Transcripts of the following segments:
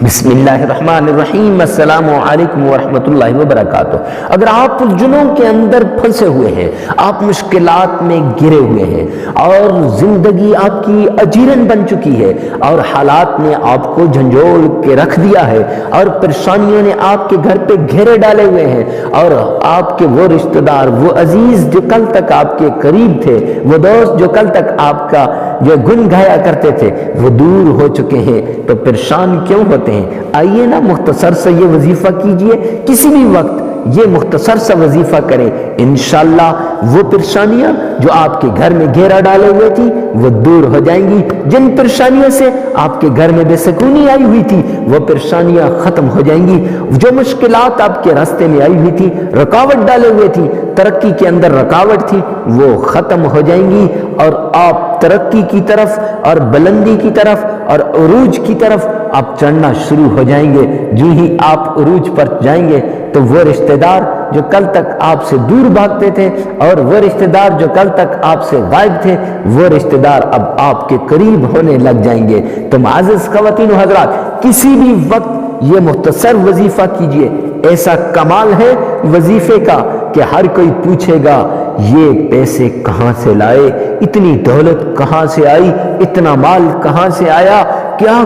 بسم اللہ الرحمن الرحیم، السلام علیکم ورحمۃ اللہ وبرکاتہ۔ اگر آپ الجھنوں کے اندر پھنسے ہوئے ہیں، آپ مشکلات میں گرے ہوئے ہیں اور زندگی آپ کی اجیرن بن چکی ہے اور حالات نے آپ کو جھنجھوڑ کے رکھ دیا ہے اور پریشانیوں نے آپ کے گھر پہ گھیرے ڈالے ہوئے ہیں اور آپ کے وہ رشتہ دار، وہ عزیز جو کل تک آپ کے قریب تھے، وہ دوست جو کل تک آپ کا جو گن گایا کرتے تھے، وہ دور ہو چکے ہیں، تو پریشان کیوں ہوتے ہیں؟ آئیے نا مختصر سے یہ وظیفہ کیجئے، کسی بھی وقت یہ مختصر سا وظیفہ کریں، انشاءاللہ وہ پریشانیاں جو آپ کے گھر میں گھیرا ڈالے ہوئے تھی وہ دور ہو جائیں گی۔ جن پریشانیوں سے آپ کے گھر میں بے سکونی آئی ہوئی تھی وہ پریشانیاں ختم ہو جائیں گی۔ جو مشکلات آپ کے راستے میں آئی ہوئی تھی، رکاوٹ ڈالے ہوئے تھی، ترقی کے اندر رکاوٹ تھی، وہ ختم ہو جائیں گی اور آپ ترقی کی طرف اور بلندی کی طرف اور عروج کی طرف آپ چڑھنا شروع ہو جائیں گے۔ جو ہی آپ عروج پر جائیں گے تو وہ رشتہ دار جو کل تک آپ سے دور بھاگتے تھے اور وہ رشتہ دار جو کل تک آپ سے غائب تھے، وہ رشتہ دار اب آپ کے قریب ہونے لگ جائیں گے۔ تو معزز خواتین و حضرات، کسی بھی وقت یہ مختصر وظیفہ کیجئے، ایسا کمال ہے وظیفے کا کہ ہر کوئی پوچھے گا یہ پیسے کہاں سے لائے، اتنی دولت کہاں سے آئی، اتنا مال کہاں سے آیا، کیا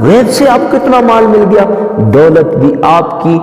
غیب سے آپ کو اتنا مال مل گیا؟ دولت بھی آپ کی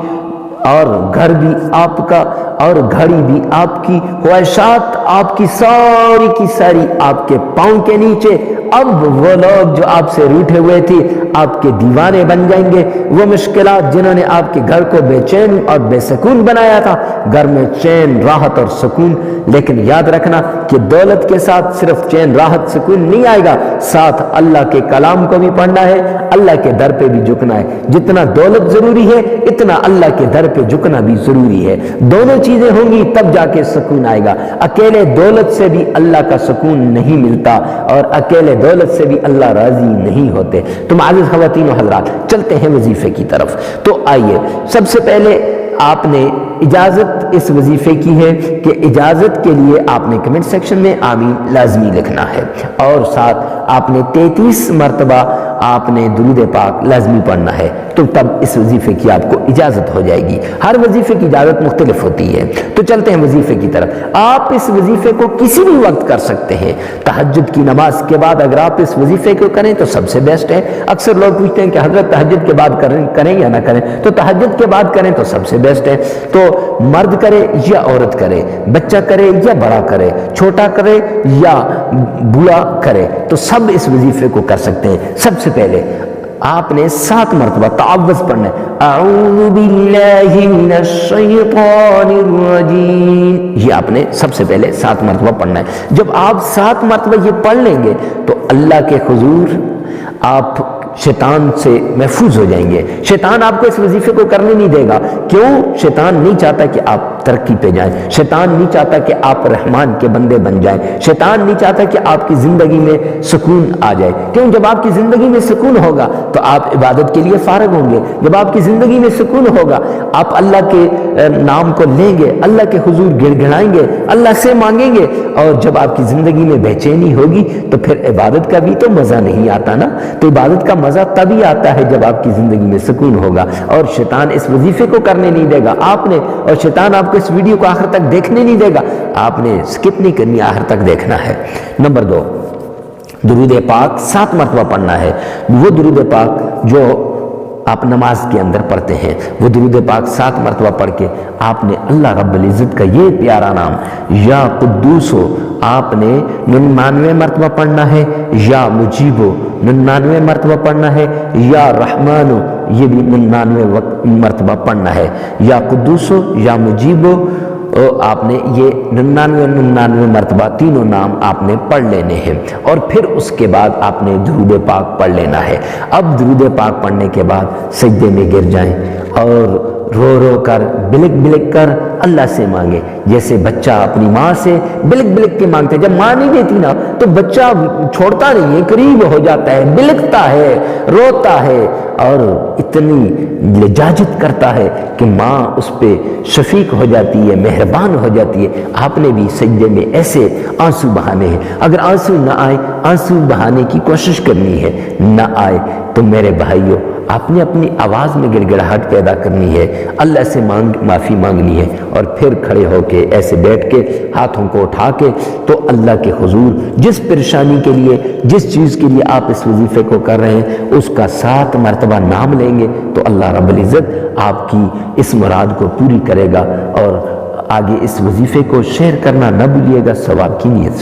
اور گھر بھی آپ کا اور گھڑی بھی آپ کی، خواہشات آپ کی ساری کی ساری آپ کے پاؤں کے نیچے۔ اب وہ لوگ جو آپ سے روٹھے ہوئے تھے آپ کے دیوانے بن جائیں گے۔ وہ مشکلات جنہوں نے آپ کے گھر کو بے چین اور بے سکون بنایا تھا، گھر میں چین، راحت اور سکون، لیکن یاد رکھنا کہ دولت کے ساتھ صرف چین، راحت، سکون نہیں آئے گا، ساتھ اللہ کے کلام کو بھی پڑھنا ہے، اللہ کے در پہ بھی جھکنا ہے۔ جتنا دولت ضروری ہے اتنا اللہ کے در پہ جھکنا بھی ضروری ہے۔ دونوں چیزیں ہوں گی تب جا کے سکون آئے گا۔ اکیلے دولت سے بھی اللہ کا سکون نہیں ملتا اور اکیلے دولت سے بھی اللہ راضی نہیں ہوتے۔ تو معزز خواتین و حضرات، چلتے ہیں وظیفے کی طرف۔ تو آئیے، سب سے پہلے آپ نے اجازت اس وظیفے کی ہے کہ اجازت کے لیے آپ نے کمنٹ سیکشن میں آمین لازمی لکھنا ہے اور ساتھ آپ نے 33 مرتبہ آپ نے درود پاک لازمی پڑھنا ہے، تو تب اس وظیفے کی آپ کو اجازت ہو جائے گی۔ ہر وظیفے کی اجازت مختلف ہوتی ہے۔ تو چلتے ہیں وظیفے کی طرف۔ آپ اس وظیفے کو کسی بھی وقت کر سکتے ہیں۔ تہجد کی نماز کے بعد اگر آپ اس وظیفے کو کریں تو سب سے بیسٹ ہے۔ اکثر لوگ پوچھتے ہیں کہ حضرت تہجد کے بعد کریں یا نہ کریں، تو تہجد کے بعد کریں تو سب سے بیسٹ ہے۔ تو مرد کرے یا عورت کرے، بچہ کرے یا بڑا کرے، چھوٹا کرے یا بوڑھا کرے، تو سب اس وظیفے کو کر سکتے ہیں۔ سب سے پہلے آپ نے 7 مرتبہ تعوذ پڑھنا ہے، اعوذ باللہ من الشیطان الرجیم، یہ آپ نے سب سے پہلے 7 مرتبہ پڑھنا ہے۔ جب آپ 7 مرتبہ یہ پڑھ لیں گے تو اللہ کے حضور آپ شیطان سے محفوظ ہو جائیں گے۔ شیطان آپ کو اس وظیفے کو کرنے نہیں دے گا۔ کیوں؟ شیطان نہیں چاہتا کہ آپ ترقی پہ جائیں، شیطان نہیں چاہتا کہ آپ رحمان کے بندے بن جائیں، شیطان نہیں چاہتا کہ آپ کی زندگی میں سکون آ جائے۔ کیوں؟ جب آپ کی زندگی میں سکون ہوگا تو آپ عبادت کے لیے فارغ ہوں گے۔ جب آپ کی زندگی میں سکون ہوگا، آپ اللہ کے نام کو لیں گے، اللہ کے حضور گڑ گڑائیں گے، اللہ سے مانگیں گے، اور جب آپ کی زندگی میں بے چینی ہوگی تو پھر عبادت کا بھی تو مزہ نہیں آتا نا۔ تو عبادت کا مزہ تبھی آتا ہے جب آپ کی زندگی میں سکون ہوگا، اور شیطان اس وظیفے کو کرنے نہیں دے گا آپ نے، اور شیطان آپ کو اس ویڈیو کو آخر تک دیکھنے نہیں دے گا۔ آپ نے سکپ نہیں کرنی، آخر تک دیکھنا ہے۔ نمبر 2، درود پاک 7 مرتبہ پڑھنا ہے۔ وہ درود پاک جو آپ نماز کے اندر پڑھتے ہیں، وہ درود پاک 7 مرتبہ پڑھ کے آپ نے اللہ رب العزت کا یہ پیارا نام یا قدوس آپ نے 99 مرتبہ پڑھنا ہے، یا مجیبو 99 مرتبہ پڑھنا ہے، یا رحمانو یہ بھی 99 مرتبہ پڑھنا ہے، یا قدوسو یا مجیبو آپ نے یہ 99 مرتبہ تینوں نام آپ نے پڑھ لینے ہیں، اور پھر اس کے بعد آپ نے درود پاک پڑھ لینا ہے۔ اب درود پاک پڑھنے کے بعد سجدے میں گر جائیں اور رو رو کر بلک بلک کر اللہ سے مانگے، جیسے بچہ اپنی ماں سے بلک بلک کے مانگتے ہیں۔ جب ماں نہیں دیتی نا تو بچہ چھوڑتا نہیں ہے، قریب ہو جاتا ہے، بلکتا ہے، روتا ہے اور اتنی لجاجت کرتا ہے کہ ماں اس پہ شفیق ہو جاتی ہے، مہربان ہو جاتی ہے۔ آپ نے بھی سجدے میں ایسے آنسو بہانے ہیں۔ اگر آنسو نہ آئے، آنسو بہانے کی کوشش کرنی ہے، نہ آئے تو میرے بھائیوں آپ نے اپنی آواز میں گڑگڑاہٹ پیدا کرنی ہے، اللہ سے معافی مانگنی ہے، اور پھر کھڑے ہو کے ایسے بیٹھ کے ہاتھوں کو اٹھا کے تو اللہ کے حضور جس پریشانی کے لیے، جس چیز کے لیے آپ اس وظیفے کو کر رہے ہیں اس کا 7 مرتبہ نام لیں گے تو اللہ رب العزت آپ کی اس مراد کو پوری کرے گا۔ اور آگے اس وظیفے کو شیئر کرنا نہ بھولیے گا ثواب کی نیت سے۔